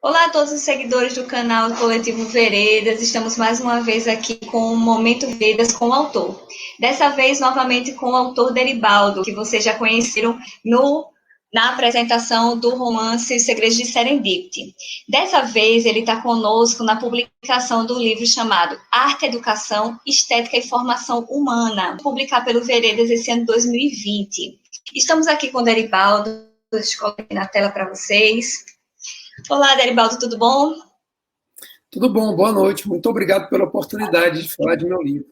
Olá a todos os seguidores do canal do Coletivo Veredas. Estamos mais uma vez aqui com o Momento Veredas com o autor. Dessa vez, novamente, com o autor Deribaldo, que vocês já conheceram na apresentação do romance Os Segredos de Serendipity. Dessa vez, ele está conosco na publicação do livro chamado Arte, Educação, Estética e Formação Humana, publicado pelo Veredas esse ano 2020. Estamos aqui com o Deribaldo, coloquei na tela para vocês. Olá, Deribaldo, tudo bom? Tudo bom, boa noite. Muito obrigado pela oportunidade de falar de meu livro.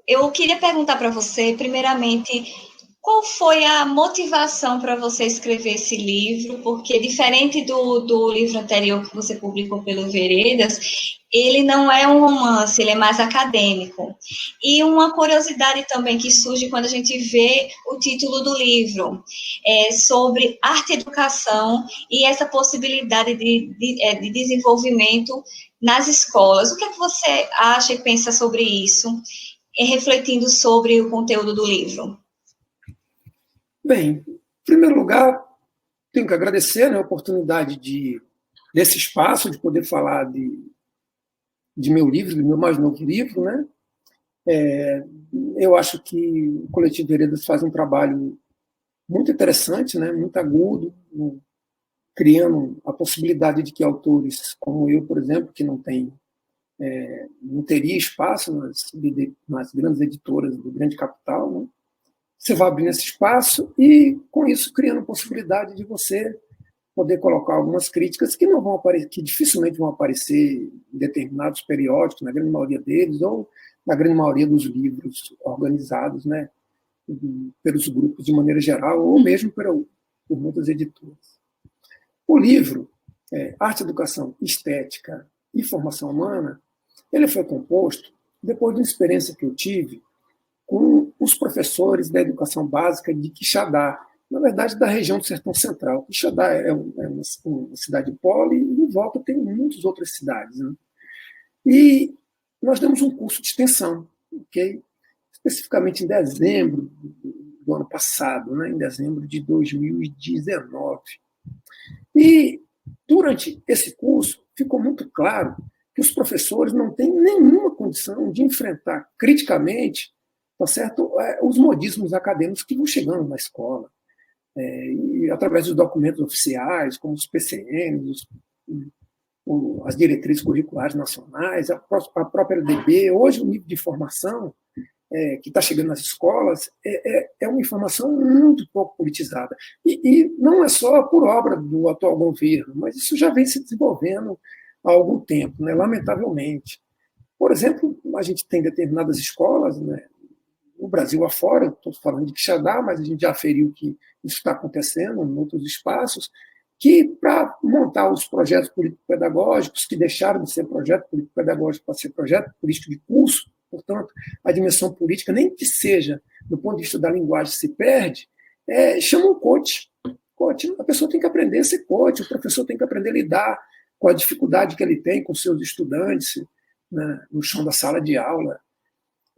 Eu queria perguntar para você, primeiramente, qual foi a motivação para você escrever esse livro? Porque, diferente do livro anterior que você publicou pelo Veredas, ele não é um romance, ele é mais acadêmico. E uma curiosidade também que surge quando a gente vê o título do livro, é sobre arte e educação e essa possibilidade de desenvolvimento nas escolas. O que é que você acha e pensa sobre isso, refletindo sobre o conteúdo do livro? Bem, em primeiro lugar, tenho que agradecer, né, a oportunidade desse espaço, de poder falar de meu livro, do meu mais novo livro, né? Eu acho que o Coletivo Veredas faz um trabalho muito interessante, né, muito agudo, criando a possibilidade de que autores como eu, por exemplo, que não teria espaço nas grandes editoras do grande capital, né? Você vai abrindo esse espaço e, com isso, criando a possibilidade de você poder colocar algumas críticas que não vão aparecer, que dificilmente vão aparecer em determinados periódicos, na grande maioria deles, ou na grande maioria dos livros organizados, né, pelos grupos de maneira geral, ou mesmo por muitas editoras. O livro, Arte, Educação, Estética e Formação Humana, ele foi composto depois de uma experiência que eu tive com os professores da educação básica de Quixadá, na verdade, da região do Sertão Central. Quixadá é uma cidade poli e em volta tem muitas outras cidades, né? E nós demos um curso de extensão, okay? Especificamente em dezembro do ano passado, né? Em dezembro de 2019. E durante esse curso ficou muito claro que os professores não têm nenhuma condição de enfrentar criticamente, tá certo, os modismos acadêmicos que vão chegando na escola, e através dos documentos oficiais, como os PCNs, as diretrizes curriculares nacionais, a própria LDB. Hoje, o nível de informação que está chegando nas escolas é uma informação muito pouco politizada. E não é só por obra do atual governo, mas isso já vem se desenvolvendo há algum tempo, né, lamentavelmente. Por exemplo, a gente tem determinadas escolas, né, no Brasil afora, estou falando de Quixadá, mas a gente já aferiu que isso está acontecendo em outros espaços, que para montar os projetos político-pedagógicos, que deixaram de ser projeto político-pedagógico para ser projeto político de curso, portanto, a dimensão política, nem que seja do ponto de vista da linguagem, se perde, chama um coach. A pessoa tem que aprender a ser coach, o professor tem que aprender a lidar com a dificuldade que ele tem com seus estudantes, né, no chão da sala de aula.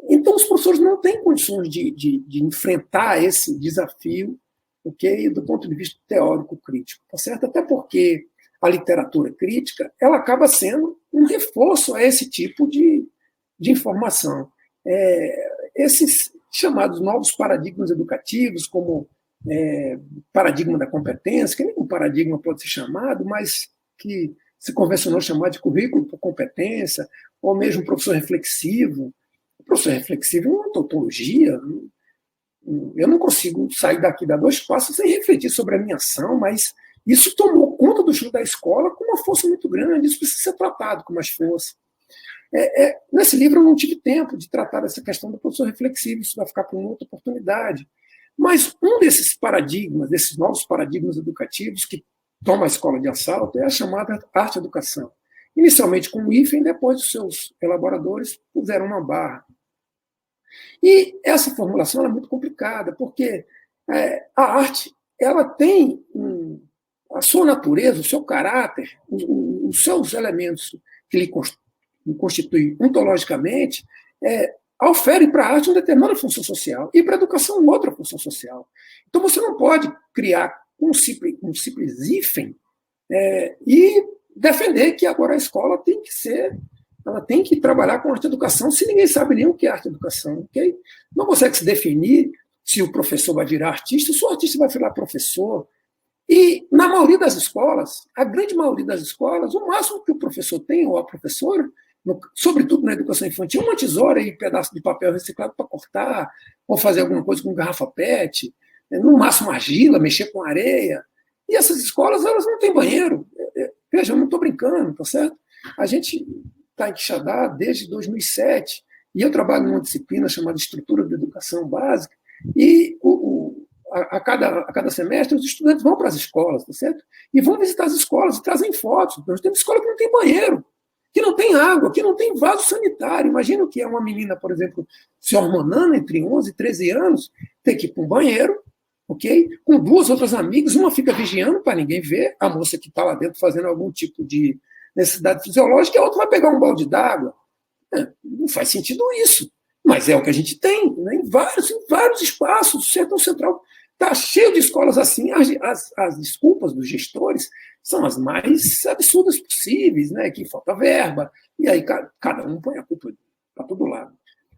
Então, os professores não têm condições de enfrentar esse desafio, okay, do ponto de vista teórico-crítico, tá certo? Até porque a literatura crítica ela acaba sendo um reforço a esse tipo de informação. Esses chamados novos paradigmas educativos, como paradigma da competência, que nem um paradigma pode ser chamado, mas que se convencionou chamar de currículo por competência, ou mesmo professor reflexivo. O professor reflexivo é uma tautologia. Eu não consigo sair daqui, dar 2 passos sem refletir sobre a minha ação, mas isso tomou conta do estudo da escola com uma força muito grande, isso precisa ser tratado com mais força. Nesse livro eu não tive tempo de tratar essa questão do professor reflexivo, isso vai ficar para uma outra oportunidade. Mas um desses paradigmas, desses novos paradigmas educativos que toma a escola de assalto é a chamada arte-educação. Inicialmente com o hífen, depois os seus elaboradores puseram uma barra. E essa formulação é muito complicada, porque a arte ela tem a sua natureza, o seu caráter, os seus elementos que lhe constituem ontologicamente, oferem para a arte uma determinada função social e para a educação outra função social. Então você não pode criar um simples hífen E defender que agora a escola tem que ser, ela tem que trabalhar com arte-educação, se ninguém sabe nem o que é arte-educação, ok? Não consegue se definir se o professor vai virar artista, se o artista vai virar professor. E, na maioria das escolas, a grande maioria das escolas, o máximo que o professor tem, ou a professora, sobretudo na educação infantil, uma tesoura e um pedaço de papel reciclado para cortar, ou fazer alguma coisa com garrafa PET, no máximo argila, mexer com areia. E essas escolas, elas não têm banheiro. Veja, eu não estou brincando, tá certo? A gente está em Quixadá desde 2007, e eu trabalho numa disciplina chamada Estrutura de Educação Básica, e a cada semestre os estudantes vão para as escolas, tá certo? E vão visitar as escolas e trazem fotos. Nós temos escola que não tem banheiro, que não tem água, que não tem vaso sanitário. Imagina o que é uma menina, por exemplo, se hormonando entre 11 e 13 anos, ter que ir para um banheiro, ok? Com duas outras amigas, uma fica vigiando para ninguém ver, a moça que está lá dentro fazendo algum tipo de necessidade fisiológica, e a outra vai pegar um balde d'água. Não faz sentido isso. Mas é o que a gente tem, né? Em vários espaços. O Sertão Central está cheio de escolas assim. As desculpas dos gestores são as mais absurdas possíveis, né? Que falta verba, e aí cada um põe a culpa para todo lado.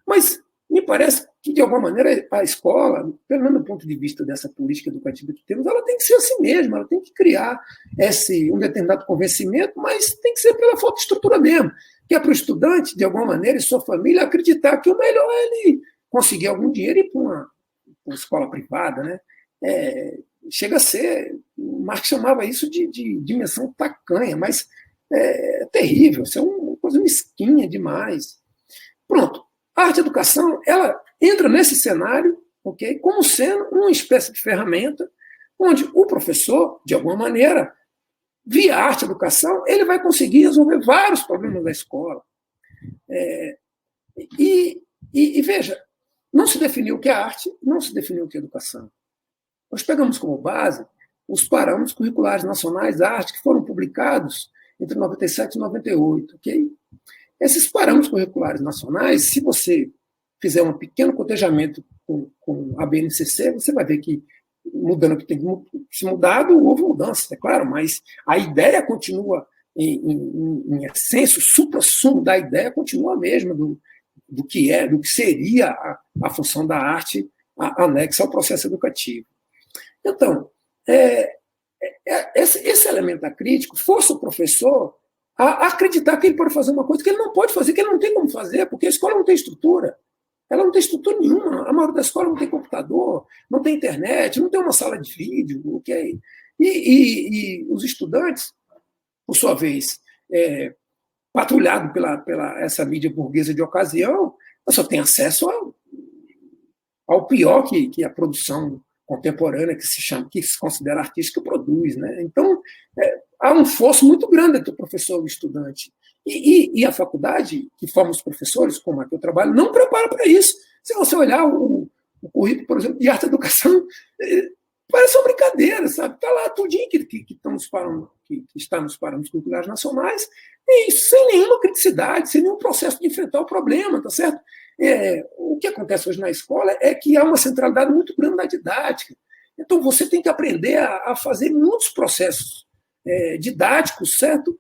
Mas me parece que, de alguma maneira, a escola, pelo menos do ponto de vista dessa política educativa que temos, ela tem que ser assim mesmo, ela tem que criar um determinado convencimento, mas tem que ser pela falta de estrutura mesmo, que é para o estudante, de alguma maneira, e sua família, acreditar que o melhor é ele conseguir algum dinheiro e ir para uma escola privada, né? Chega a ser, o Marx chamava isso de dimensão tacanha, mas é terrível, isso é uma coisa mesquinha demais. Pronto, a arte-educação, ela entra nesse cenário, ok, como sendo uma espécie de ferramenta onde o professor, de alguma maneira, via arte-educação, ele vai conseguir resolver vários problemas da escola. E veja, não se definiu o que é arte, não se definiu o que é educação. Nós pegamos como base os parâmetros curriculares nacionais da arte que foram publicados entre 97 e 98, ok? Esses parâmetros curriculares nacionais, se você fizer um pequeno cotejamento com a BNCC, você vai ver que, mudando o que tem que ser mudado, houve mudança, é claro, mas a ideia continua, em essência, o supra-sumo da ideia continua a mesma do que seria a função da arte anexa ao processo educativo. Então, esse elemento da crítica força o professor a acreditar que ele pode fazer uma coisa que ele não pode fazer, que ele não tem como fazer, porque a escola não tem estrutura. Ela não tem estrutura nenhuma. A maioria da escola não tem computador, não tem internet, não tem uma sala de vídeo. Okay? E os estudantes, por sua vez, patrulhado pela essa mídia burguesa de ocasião, só tem acesso ao pior que a produção contemporânea, que se considera artística, produz. Né? Então, há um fosso muito grande entre o professor e o estudante. E a faculdade, que forma os professores, como a que eu trabalho, não prepara para isso. Se você olhar o currículo, por exemplo, de arte e educação, parece uma brincadeira, sabe? Está lá tudinho que está nos parâmetros curriculares nacionais, e sem nenhuma criticidade, sem nenhum processo de enfrentar o problema, tá certo? O que acontece hoje na escola é que há uma centralidade muito grande na didática. Então, você tem que aprender a fazer muitos processos didáticos, certo?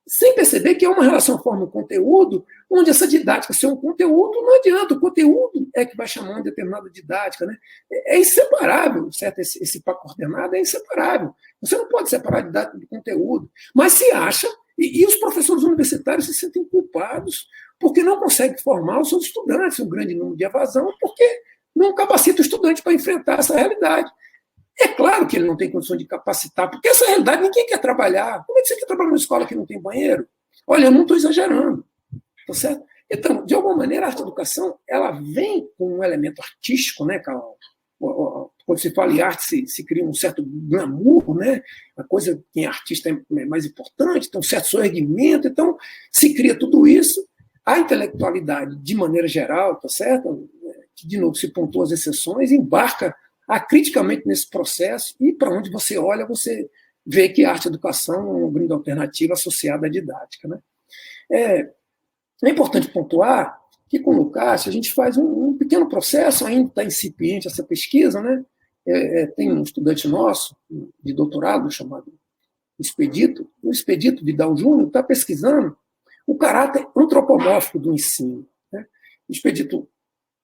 Sem perceber que é uma relação forma-conteúdo, onde essa didática ser um conteúdo, não adianta, o conteúdo é que vai chamar uma determinada didática. Né? É inseparável, certo? Esse pacote coordenado é inseparável. Você não pode separar a didática do conteúdo, mas se acha, e os professores universitários se sentem culpados porque não conseguem formar os seus estudantes, um grande número de evasão, porque não capacita o estudante para enfrentar essa realidade. É claro que ele não tem condição de capacitar, porque essa realidade ninguém quer trabalhar. Como é que você quer trabalhar numa escola que não tem banheiro? Olha, eu não estou exagerando. Tá certo? Então, de alguma maneira, a arte-educação ela vem com um elemento artístico, né, Carol? Quando se fala em arte, se cria um certo glamour, né? A coisa, quem é artista é mais importante, tem um certo soerguimento, então se cria tudo isso. A intelectualidade, de maneira geral, tá certo? Que, de novo, se pontuam as exceções, embarca criticamente nesse processo, e para onde você olha, você vê que a arte-educação é uma grande alternativa associada à didática. Né? É importante pontuar que, com o Lucas, a gente faz um pequeno processo, ainda está incipiente essa pesquisa, né? Tem um estudante nosso, de doutorado, chamado Expedito, o Expedito Vidal Júnior está pesquisando o caráter antropomórfico do ensino. Né? O Expedito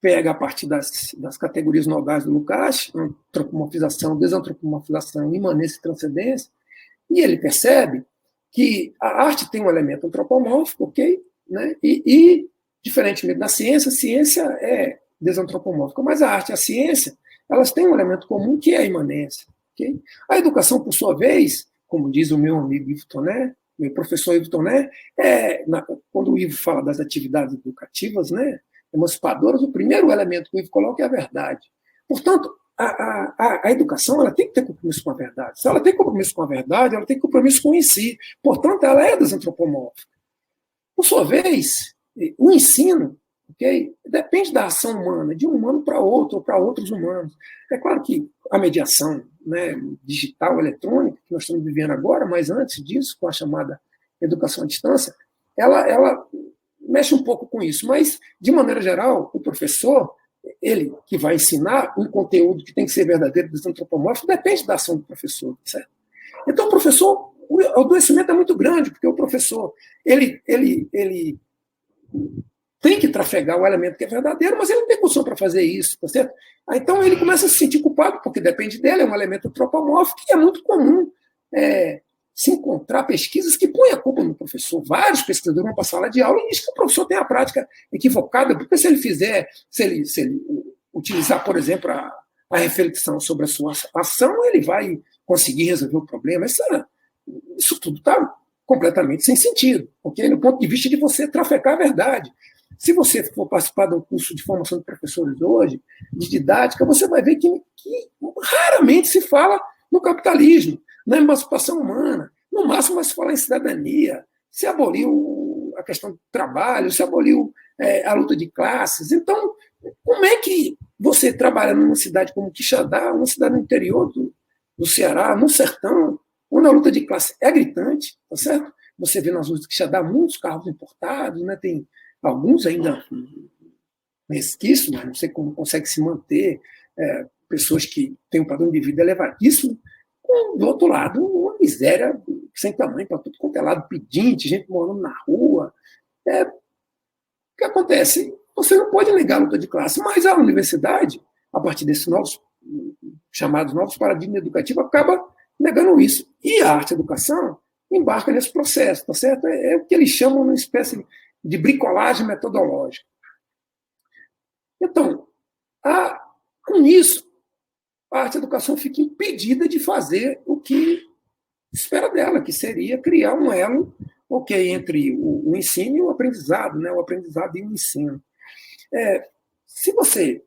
pega a partir das categorias nodais do Lukács, antropomorfização, desantropomorfização, imanência e transcendência, e ele percebe que a arte tem um elemento antropomórfico, ok? Né? E diferentemente da ciência, a ciência é desantropomórfica, mas a arte e a ciência, elas têm um elemento comum que é a imanência. Okay? A educação, por sua vez, como diz o meu amigo Ivo Toné, meu professor Ivo Toné, quando o Ivo fala das atividades educativas, né, emancipadoras, o primeiro elemento que o Ivo coloca é a verdade. Portanto, a educação ela tem que ter compromisso com a verdade. Se ela tem compromisso com a verdade, ela tem compromisso com o em si. Portanto, ela é desantropomórfica. Por sua vez, o ensino, okay, depende da ação humana, de um humano para outro, ou para outros humanos. É claro que a mediação, né, digital, eletrônica, que nós estamos vivendo agora, mas antes disso, com a chamada educação à distância, ela mexe um pouco com isso. Mas, de maneira geral, o professor, ele que vai ensinar um conteúdo que tem que ser verdadeiro, desantropomórfico, depende da ação do professor, certo? Então, o professor, o adoecimento é muito grande, porque o professor, ele tem que trafegar o elemento que é verdadeiro, mas ele não tem condição para fazer isso, tá certo? Então ele começa a se sentir culpado, porque depende dele, é um elemento antropomórfico, e é muito comum se encontrar pesquisas que põem a culpa no professor. Vários pesquisadores vão para a sala de aula e dizem que o professor tem a prática equivocada, porque se ele utilizar, por exemplo, a reflexão sobre a sua ação, ele vai conseguir resolver o problema. Isso tudo está completamente sem sentido, okay? No ponto de vista de você trafecar a verdade. Se você for participar de um curso de formação de professores hoje, de didática, você vai ver que raramente se fala no capitalismo, na emancipação humana. No máximo vai se falar em cidadania, se aboliu a questão do trabalho, se aboliu a luta de classes. Então, como é que você trabalha numa cidade como Quixadá, uma cidade no interior do Ceará, no sertão, onde a luta de classe é gritante, tá certo? Você vê nas ruas de Quixadá muitos carros importados, né? Tem alguns ainda resquícios, mas não sei como consegue se manter, pessoas que têm um padrão de vida elevadíssimo, do outro lado, uma miséria sem tamanho, para tudo quanto é lado, pedinte, gente morando na rua. O que acontece? Você não pode negar a luta de classe, mas a universidade, a partir desses chamados novos paradigmas educativos, acaba negando isso. E a arte e a educação embarca nesse processo, tá certo? É o que eles chamam de uma espécie de bricolagem metodológica. Então, com isso, a arte e a educação fica impedida de fazer o que espera dela, que seria criar um elo entre o ensino e o aprendizado, né? O aprendizado e o ensino. Se você,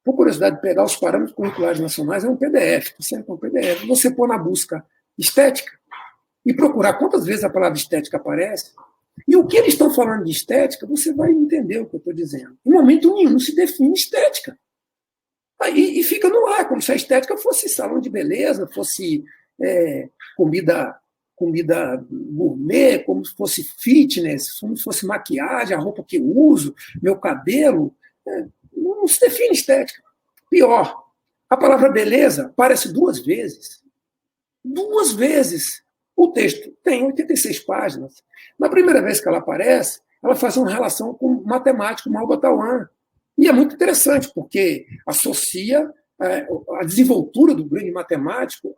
por curiosidade, pegar os parâmetros curriculares nacionais, é um PDF, sempre um PDF. Você pôr na busca estética e procurar quantas vezes a palavra estética aparece, e o que eles estão falando de estética, você vai entender o que eu estou dizendo. Em momento nenhum se define estética. E fica no ar, como se a estética fosse salão de beleza, fosse comida gourmet, como se fosse fitness, como se fosse maquiagem, a roupa que eu uso, meu cabelo. Não se define estética. Pior, a palavra beleza aparece 2 vezes. 2 vezes. O texto tem 86 páginas. Na primeira vez que ela aparece, ela faz uma relação com o matemático Mao Batawan. E é muito interessante, porque associa a desenvoltura do grande matemático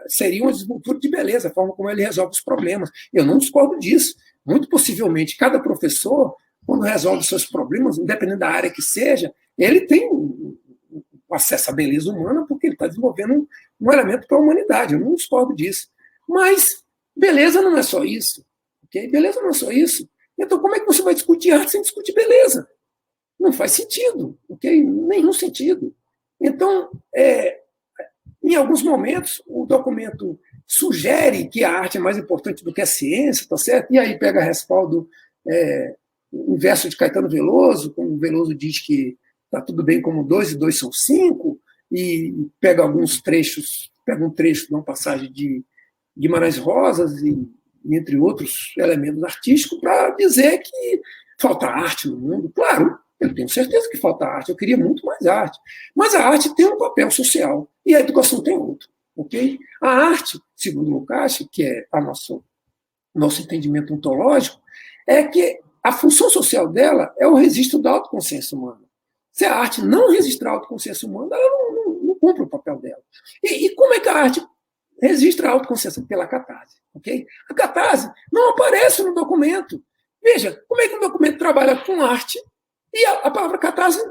seria uma desenvoltura de beleza, a forma como ele resolve os problemas. Eu não discordo disso. Muito possivelmente, cada professor, quando resolve seus problemas, independente da área que seja, ele tem acesso à beleza humana, porque ele está desenvolvendo um elemento para a humanidade. Eu não discordo disso. Mas beleza não é só isso. Okay? Beleza não é só isso. Então, como é que você vai discutir arte sem discutir beleza? Não faz sentido. Okay? Nenhum sentido. Então, em alguns momentos, o documento sugere que a arte é mais importante do que a ciência, tá certo? E aí pega respaldo inverso de Caetano Veloso, como o Veloso diz que está tudo bem como 2 e 2 são 5, e pega alguns trechos, pega um trecho de uma passagem de Guimarães Rosas, e entre outros elementos artísticos, para dizer que falta arte no mundo. Claro, eu tenho certeza que falta arte, eu queria muito mais arte. Mas a arte tem um papel social, e a educação tem outro. ok? A arte, segundo Lukács, que é o nosso entendimento ontológico, é que a função social dela é o registro da autoconsciência humana. Se a arte não registrar a autoconsciência humana, ela não cumpre o papel dela. E como é que a arte registra a autoconsciência? Pela catarse. Okay? A catarse não aparece no documento. Veja, como é que um documento trabalha com arte e a palavra catarse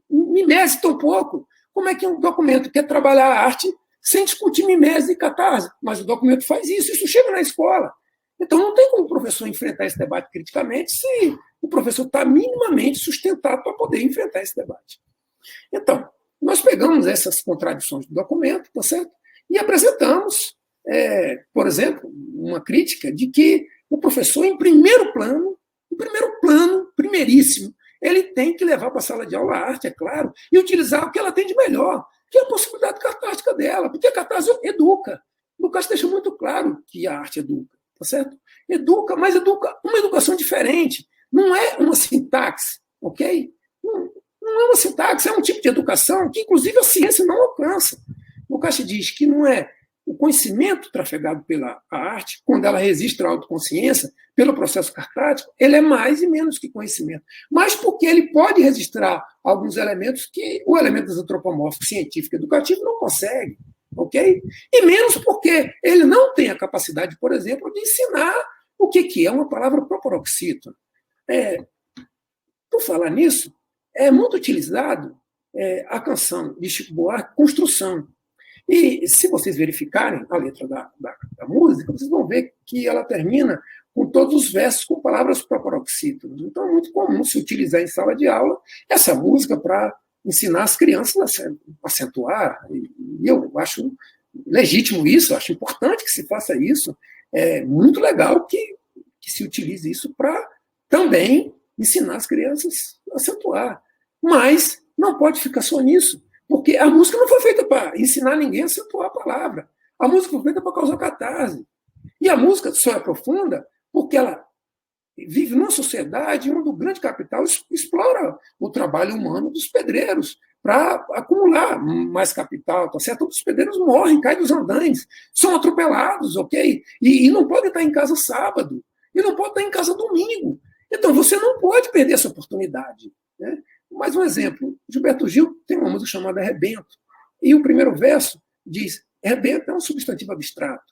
mimese tão pouco? Como é que um documento quer trabalhar a arte sem discutir mimese e catarse? Mas o documento faz isso chega na escola. Então, não tem como o professor enfrentar esse debate criticamente se o professor está minimamente sustentado para poder enfrentar esse debate. Então, nós pegamos essas contradições do documento, tá certo? E apresentamos, por exemplo, uma crítica de que o professor, em primeiro plano, primeiríssimo, ele tem que levar para a sala de aula a arte, é claro, e utilizar o que ela tem de melhor, que é a possibilidade catártica dela, porque a catarse educa. O Lucas deixa muito claro que a arte educa, tá certo? Educa, mas educa uma educação diferente. Não é uma sintaxe, ok? Não é uma sintaxe, é um tipo de educação que, inclusive, a ciência não alcança. O Lucas diz que não é o conhecimento trafegado pela arte, quando ela registra a autoconsciência, pelo processo cartático, ele é mais e menos que conhecimento. Mas porque ele pode registrar alguns elementos que o elemento antropomórfico, científico, educativo não consegue. Ok? E menos porque ele não tem a capacidade, por exemplo, de ensinar o que é uma palavra proparoxítona. Por falar nisso, é muito utilizado a canção de Chico Buarque, Construção. E se vocês verificarem a letra da música, vocês vão ver que ela termina com todos os versos com palavras proparoxítonas. Então é muito comum se utilizar em sala de aula essa música para ensinar as crianças a acentuar. E eu acho legítimo isso, acho importante que se faça isso. É muito legal que se utilize isso para também ensinar as crianças a acentuar. Mas não pode ficar só nisso, porque a música não foi feita para ensinar ninguém a acentuar a palavra. A música foi feita para causar catarse. E a música só é profunda porque ela vive numa sociedade onde o grande capital explora o trabalho humano dos pedreiros para acumular mais capital, tá certo? Os pedreiros morrem, caem dos andames, são atropelados, ok? E não podem estar em casa sábado, e não podem estar em casa domingo. Então, você não pode perder essa oportunidade. Né? Mais um exemplo, Gilberto Gil tem uma música chamada Rebento, e o primeiro verso diz, rebento é um substantivo abstrato.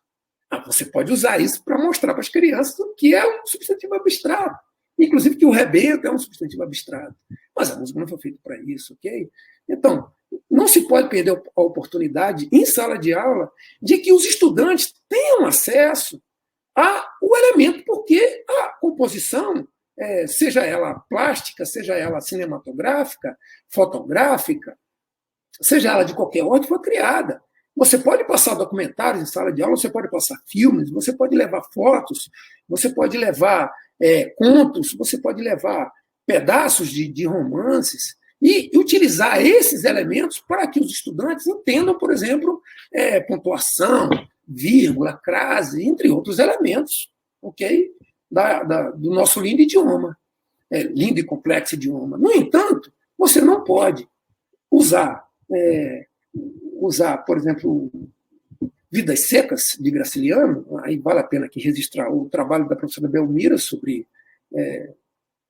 Você pode usar isso para mostrar para as crianças o que é um substantivo abstrato. Inclusive que o rebento é um substantivo abstrato. Mas a música não foi feita para isso, ok? Então, não se pode perder a oportunidade, em sala de aula, de que os estudantes tenham acesso ao elemento, porque a composição, seja ela plástica, seja ela cinematográfica, fotográfica, seja ela de qualquer ordem, foi criada. Você pode passar documentários em sala de aula, você pode passar filmes, você pode levar fotos, você pode levar contos, você pode levar pedaços de romances e utilizar esses elementos para que os estudantes entendam, por exemplo, pontuação, vírgula, crase, entre outros elementos, ok? Do nosso lindo idioma, lindo e complexo idioma. No entanto, você não pode usar, por exemplo, Vidas Secas, de Graciliano, aí vale a pena aqui registrar o trabalho da professora Belmira sobre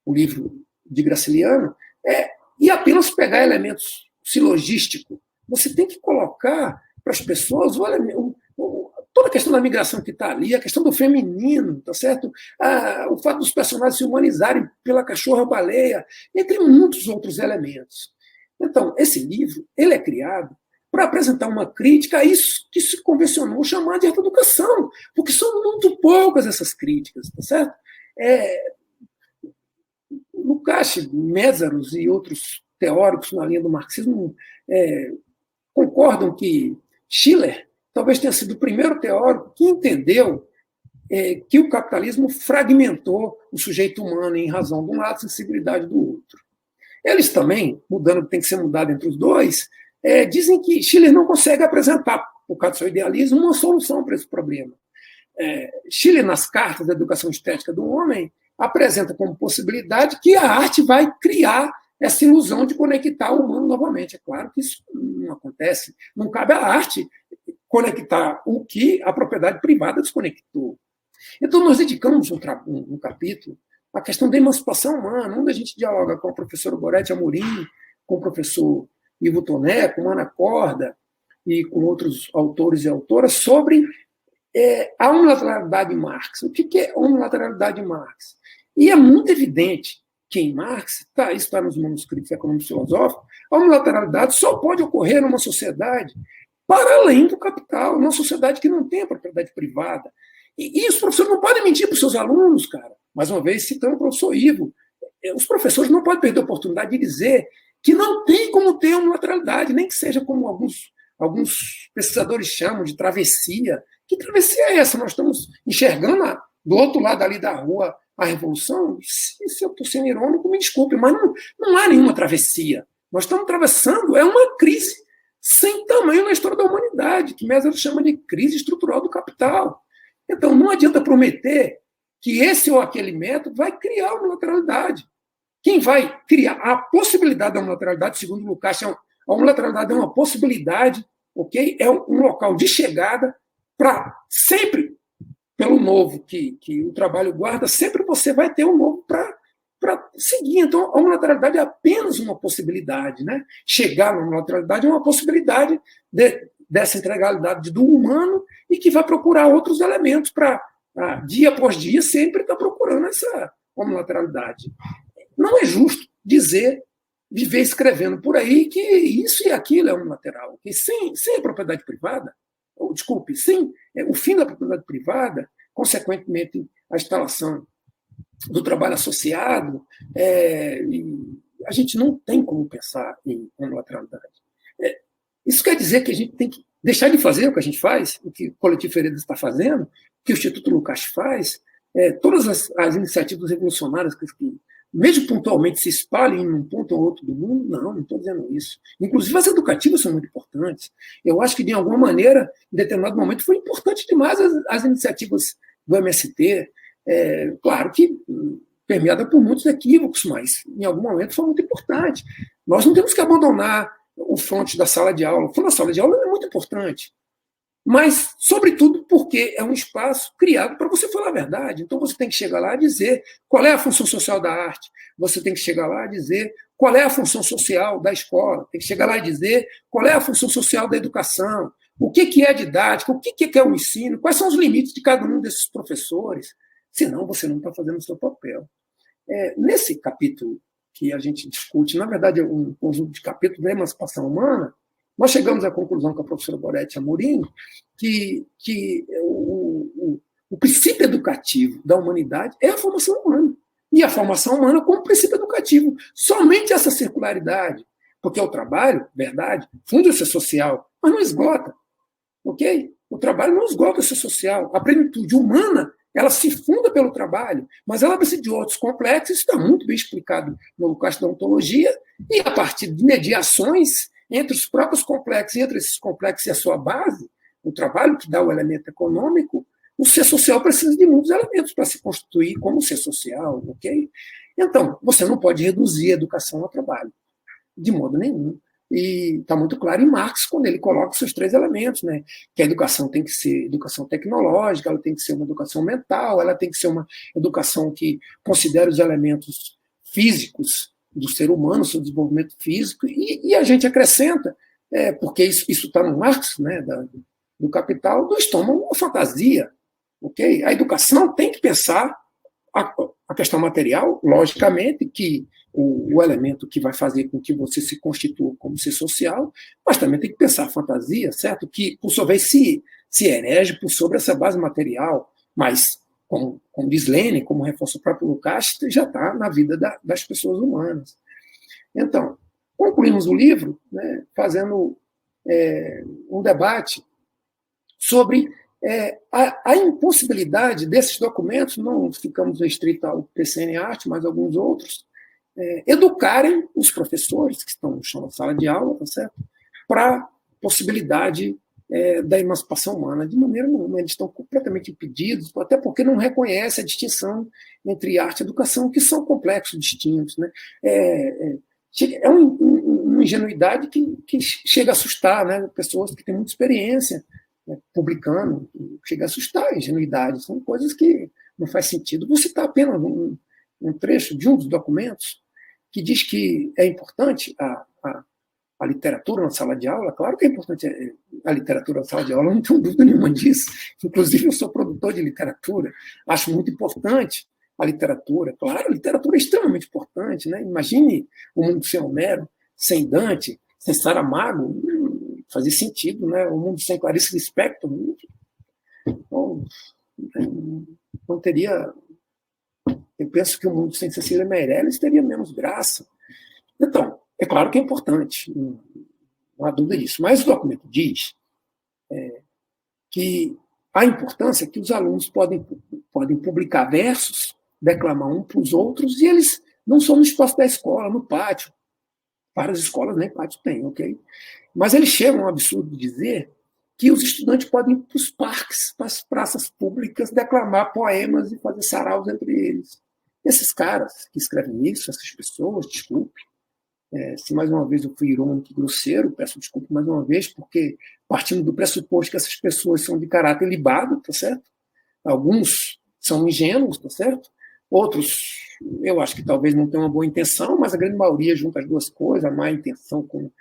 o livro de Graciliano, e apenas pegar elementos silogísticos. Você tem que colocar para as pessoas toda a questão da migração que está ali, a questão do feminino, tá certo? O fato dos personagens se humanizarem pela cachorra-baleia, entre muitos outros elementos. Então, esse livro ele é criado para apresentar uma crítica a isso que se convencionou chamar de educação, porque são muito poucas essas críticas, tá certo? Lukács, Mésaros e outros teóricos na linha do marxismo concordam que Schiller talvez tenha sido o primeiro teórico que entendeu que o capitalismo fragmentou o sujeito humano em razão de um lado e sensibilidade do outro. Eles também, mudando o que tem que ser mudado entre os dois, dizem que Schiller não consegue apresentar, por causa do seu idealismo, uma solução para esse problema. Schiller, nas cartas da educação estética do homem, apresenta como possibilidade que a arte vai criar essa ilusão de conectar o humano novamente. É claro que isso não acontece. Não cabe à arte conectar o que a propriedade privada desconectou. Então, nós dedicamos um capítulo à questão da emancipação humana, onde a gente dialoga com a professora Gorete Amorim, com o professor Ivo Toné, com Ana Corda e com outros autores e autoras sobre a unilateralidade de Marx. O que é unilateralidade de Marx? E é muito evidente que em Marx, isso está nos manuscritos econômicos filosóficos, a unilateralidade só pode ocorrer numa sociedade para além do capital, numa sociedade que não tem a propriedade privada. E os professores não podem mentir para os seus alunos, cara. Mais uma vez, citando o professor Ivo, os professores não podem perder a oportunidade de dizer que não tem como ter unilateralidade, nem que seja como alguns pesquisadores chamam de travessia. Que travessia é essa? Nós estamos enxergando do outro lado ali da rua a revolução? Se eu estou sendo irônico, me desculpe, mas não há nenhuma travessia. Nós estamos atravessando uma crise sem tamanho na história da humanidade, que Mises chama de crise estrutural do capital. Então, não adianta prometer que esse ou aquele método vai criar uma unilateralidade. Quem vai criar a possibilidade da unilateralidade, segundo Lukács, a unilateralidade é uma possibilidade, ok? É um local de chegada para sempre, pelo novo que o trabalho guarda, sempre você vai ter um novo para seguir. Então, a unilateralidade é apenas uma possibilidade. Né? Chegar na unilateralidade é uma possibilidade dessa integralidade do humano e que vai procurar outros elementos para, dia após dia, sempre estar procurando essa unilateralidade. Não é justo viver escrevendo por aí que isso e aquilo é unilateral, que sem a propriedade privada, sem o fim da propriedade privada, consequentemente a instalação do trabalho associado, a gente não tem como pensar em unilateralidade. Isso quer dizer que a gente tem que deixar de fazer o que a gente faz, o que o Coletivo Veredas está fazendo, o que o Instituto Lukács faz, todas as iniciativas revolucionárias que mesmo pontualmente se espalhem em um ponto ou outro do mundo, não estou dizendo isso. Inclusive, as educativas são muito importantes. Eu acho que, de alguma maneira, em determinado momento, foi importante demais as iniciativas do MST, claro que permeada por muitos equívocos, mas, em algum momento, foi muito importante. Nós não temos que abandonar o fronte da sala de aula. O fronte da sala de aula é muito importante, mas, sobretudo, porque é um espaço criado para você falar a verdade. Então, você tem que chegar lá e dizer qual é a função social da arte, você tem que chegar lá e dizer qual é a função social da escola, tem que chegar lá e dizer qual é a função social da educação, o que é a didática, o que é o ensino, quais são os limites de cada um desses professores, senão você não está fazendo o seu papel. Nesse capítulo que a gente discute, na verdade, é um conjunto de capítulos da emancipação humana, nós chegamos à conclusão com a professora Gorete Amorim que o princípio educativo da humanidade é a formação humana. E a formação humana como princípio educativo. Somente essa circularidade. Porque o trabalho, verdade, funda-se social, mas não esgota. Ok? O trabalho não esgota ser social. A plenitude humana, ela se funda pelo trabalho, mas ela precisa de outros complexos, isso está muito bem explicado no Lukács da ontologia, e a partir de mediações entre os próprios complexos, entre esses complexos e a sua base, o trabalho que dá o elemento econômico, o ser social precisa de muitos elementos para se constituir como ser social, ok? Então, você não pode reduzir a educação ao trabalho, de modo nenhum. E está muito claro em Marx, quando ele coloca os seus 3 elementos, né? Que a educação tem que ser educação tecnológica, ela tem que ser uma educação mental, ela tem que ser uma educação que considere os elementos físicos do ser humano, seu desenvolvimento físico, e a gente acrescenta, porque isso está no Marx, né, do Capital, do estômago, a fantasia. Okay? A educação tem que pensar a questão material, logicamente, que o elemento que vai fazer com que você se constitua como ser social, mas também tem que pensar a fantasia, certo? Que, por sua vez, se erege por sobre essa base material, mas, como diz Lenin, como reforça o próprio Lukács, já está na vida das pessoas humanas. Então, concluímos o livro, né, fazendo um debate sobre a impossibilidade desses documentos, não ficamos restritos ao PCN Arte, mas alguns outros, educarem os professores que estão no chão da sala de aula, tá certo? Para a possibilidade da emancipação humana. De maneira nenhuma, eles estão completamente impedidos, até porque não reconhecem a distinção entre arte e educação, que são complexos distintos. Né? É uma ingenuidade que chega a assustar, né? Pessoas que têm muita experiência, né, publicando, chega a assustar a ingenuidade. São coisas que não faz sentido. Vou citar apenas um trecho de um dos documentos que diz que é importante a literatura na sala de aula. Claro que é importante a literatura na sala de aula, não tenho dúvida nenhuma disso. Inclusive, eu sou produtor de literatura, acho muito importante a literatura. Claro, a literatura é extremamente importante. Né? Imagine o mundo sem Homero, sem Dante, sem Saramago, fazia sentido. Né? O mundo sem Clarice Lispector, não teria... Eu penso que o mundo sem Cecília Meirelles teria menos graça. Então, é claro que é importante, não há dúvida disso. Mas o documento diz que a importância é que os alunos podem publicar versos, declamar um para os outros, e eles não são no espaço da escola, no pátio. Várias escolas nem pátio têm, ok? Mas eles chegam a um absurdo de dizer que os estudantes podem ir para os parques, para as praças públicas, declamar poemas e fazer saraus entre eles. Esses caras que escrevem isso, essas pessoas, desculpe, se mais uma vez eu fui irônico e grosseiro, peço desculpa mais uma vez, porque partindo do pressuposto que essas pessoas são de caráter libado, tá certo? Alguns são ingênuos, tá certo? Outros, eu acho que talvez não tenham uma boa intenção, mas a grande maioria junta as duas coisas, a má intenção com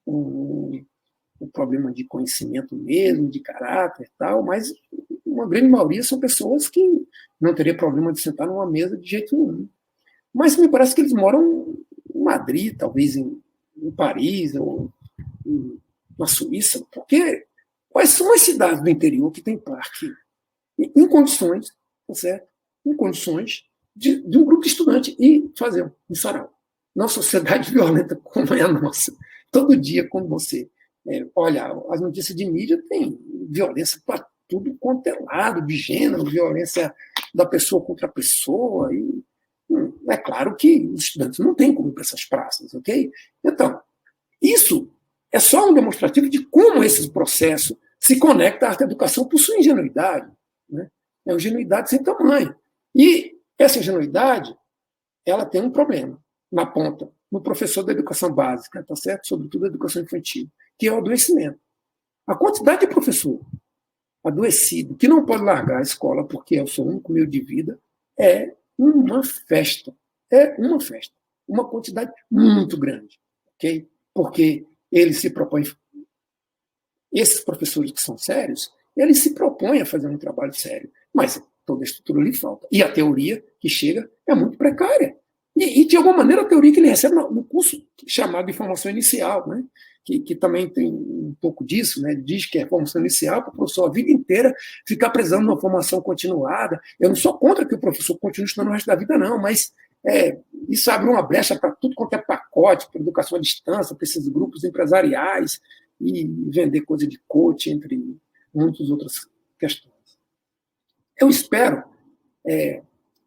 o problema de conhecimento mesmo, de caráter e tal, mas uma grande maioria são pessoas que não teria problema de sentar numa mesa de jeito nenhum. Mas me parece que eles moram em Madrid, talvez em Paris, ou na Suíça, porque quais são as cidades do interior que tem parque em condições, tá certo? Em condições de um grupo de estudante ir fazer um sarau. Numa sociedade violenta como é a nossa, todo dia, quando você olha as notícias de mídia, tem violência para tudo quanto é lado, de gênero, violência da pessoa contra a pessoa, e é claro que os estudantes não têm como ir para essas praças, ok? Então, isso é só um demonstrativo de como esse processo se conecta à arte educação por sua ingenuidade. Né? É uma ingenuidade sem tamanho. E essa ingenuidade, ela tem um problema na ponta, no professor da educação básica, tá certo? Sobretudo da educação infantil, que é o adoecimento. A quantidade de professor adoecido que não pode largar a escola porque é o seu único meio de vida é uma festa. É uma festa. Uma quantidade muito grande. Okay? Porque ele se propõe. Esses professores que são sérios, eles se propõem a fazer um trabalho sério. Mas toda a estrutura lhe falta. E a teoria que chega é muito precária. E de alguma maneira, a teoria que ele recebe no curso chamado de formação inicial, né? Que também tem um pouco disso, né? Diz que é formação inicial para o professor a vida inteira ficar precisando de uma formação continuada. Eu não sou contra que o professor continue estudando o resto da vida, não, mas isso abre uma brecha para tudo quanto é pacote, para educação à distância, para esses grupos empresariais, e vender coisa de coach, entre muitas outras questões. Eu espero,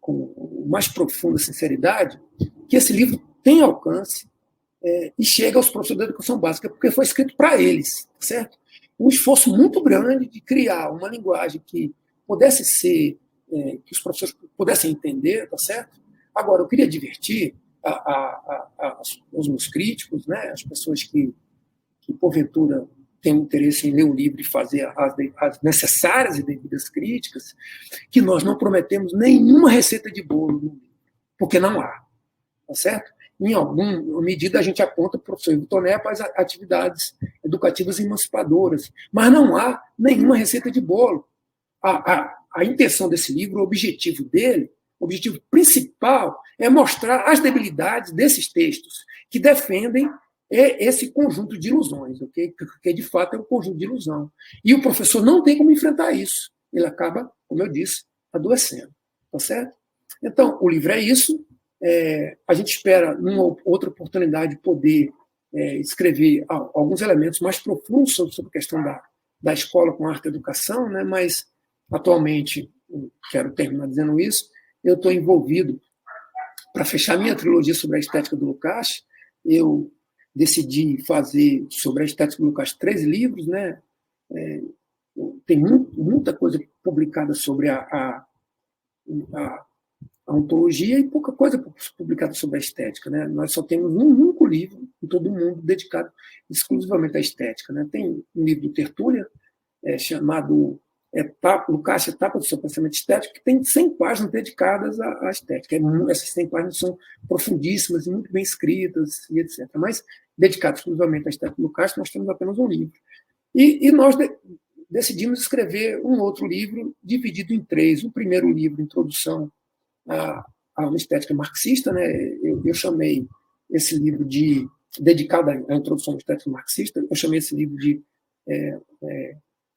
com mais profunda sinceridade, que esse livro tenha alcance e chegue aos professores da educação básica, porque foi escrito para eles, certo? Um esforço muito grande de criar uma linguagem que pudesse ser, que os professores pudessem entender, tá certo? Agora, eu queria divertir os meus críticos, né, as pessoas que porventura têm interesse em ler o livro e fazer as necessárias e devidas críticas, que nós não prometemos nenhuma receita de bolo, porque não há, tá certo? Em alguma medida, a gente aponta para o professor Vitor Neto as atividades educativas emancipadoras, mas não há nenhuma receita de bolo. A intenção desse livro, o objetivo dele, o objetivo principal é mostrar as debilidades desses textos que defendem esse conjunto de ilusões, okay? Que de fato é um conjunto de ilusão. E o professor não tem como enfrentar isso. Ele acaba, como eu disse, adoecendo. Tá certo? Então, o livro é isso. A gente espera, numa outra oportunidade, poder escrever alguns elementos mais profundos sobre a questão da escola com arte e educação, né? Mas, atualmente, quero terminar dizendo isso, eu estou envolvido para fechar minha trilogia sobre a estética do Lukács. Eu decidi fazer sobre a estética do Lukács 3 livros, né? Tem muita coisa publicada sobre a a ontologia e pouca coisa publicada sobre a estética, né? Nós só temos um único livro em todo o mundo dedicado exclusivamente à estética, né? Tem um livro do Tertúlia, chamado Lucácio, Etapa do seu Pensamento Estético, que tem 100 páginas dedicadas à estética. Essas 100 páginas são profundíssimas e muito bem escritas, e etc. Mas, dedicado exclusivamente à estética do Lucácio, nós temos apenas um livro. E nós decidimos escrever um outro livro dividido em 3. O primeiro livro, Introdução à Estética Marxista, né? Eu chamei esse livro dedicado à introdução à estética marxista, eu chamei esse livro de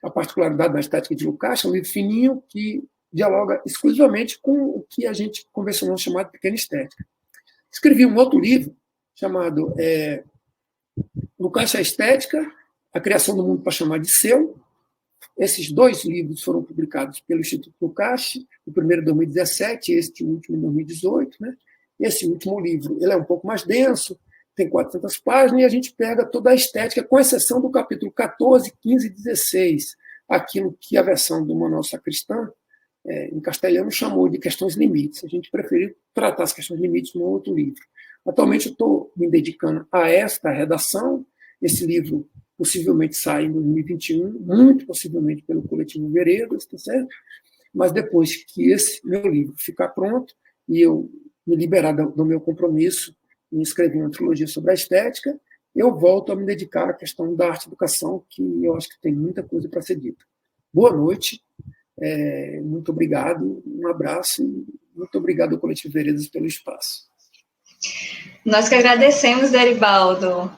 A Particularidade da Estética de Lukács, um livro fininho que dialoga exclusivamente com o que a gente convencionou chamar de pequena estética. Escrevi um outro livro chamado Lukács e a Estética, a criação do mundo para chamar de seu. Esses 2 livros foram publicados pelo Instituto Lukács, o primeiro em 2017, este último em 2018. Né? Esse último livro ele é um pouco mais denso, tem 400 páginas, e a gente pega toda a estética, com exceção do capítulo 14, 15 e 16, aquilo que a versão do Manuel Sacristã, em castelhano, chamou de questões limites. A gente preferiu tratar as questões limites no outro livro. Atualmente, eu estou me dedicando a esta redação. Esse livro possivelmente sai em 2021, muito possivelmente pelo Coletivo Veredas, tá certo? Mas depois que esse meu livro ficar pronto e eu me liberar do meu compromisso em escrever uma trilogia sobre a estética, eu volto a me dedicar à questão da arte-educação, que eu acho que tem muita coisa para ser dita. Boa noite, muito obrigado, um abraço e muito obrigado ao Coletivo Veredas pelo espaço. Nós que agradecemos, Deribaldo.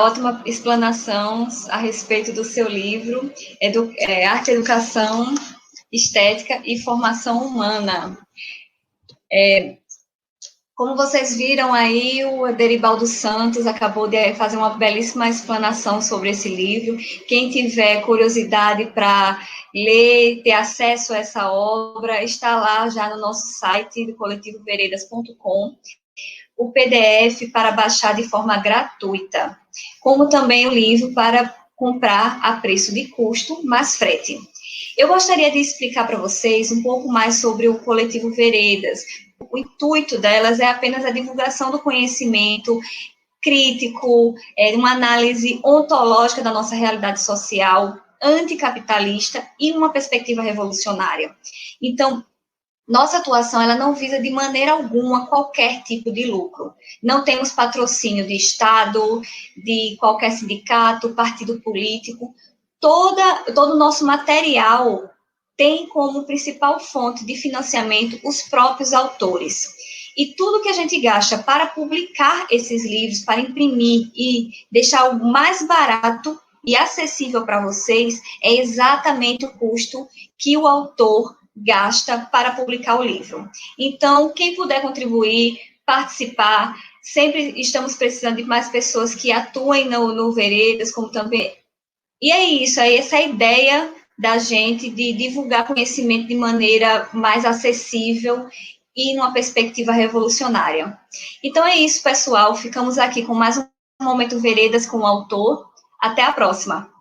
Ótima explanação a respeito do seu livro, Arte, Educação, Estética e Formação Humana. Como vocês viram aí, o Deribaldo Santos acabou de fazer uma belíssima explanação sobre esse livro. Quem tiver curiosidade para ler, ter acesso a essa obra, está lá já no nosso site, do coletivoveredas.com, o PDF para baixar de forma gratuita, como também o livro para comprar a preço de custo, mais frete. Eu gostaria de explicar para vocês um pouco mais sobre o Coletivo Veredas. O intuito delas é apenas a divulgação do conhecimento crítico, uma análise ontológica da nossa realidade social, anticapitalista e uma perspectiva revolucionária. Então, nossa atuação ela não visa de maneira alguma qualquer tipo de lucro. Não temos patrocínio de Estado, de qualquer sindicato, partido político. Todo o nosso material tem como principal fonte de financiamento os próprios autores. E tudo que a gente gasta para publicar esses livros, para imprimir e deixar o mais barato e acessível para vocês, é exatamente o custo que o autor gasta para publicar o livro. Então, quem puder contribuir, participar, sempre estamos precisando de mais pessoas que atuem no Veredas, como também... E é isso, essa é a ideia da gente de divulgar conhecimento de maneira mais acessível e numa perspectiva revolucionária. Então é isso, pessoal. Ficamos aqui com mais um Momento Veredas com o autor. Até a próxima.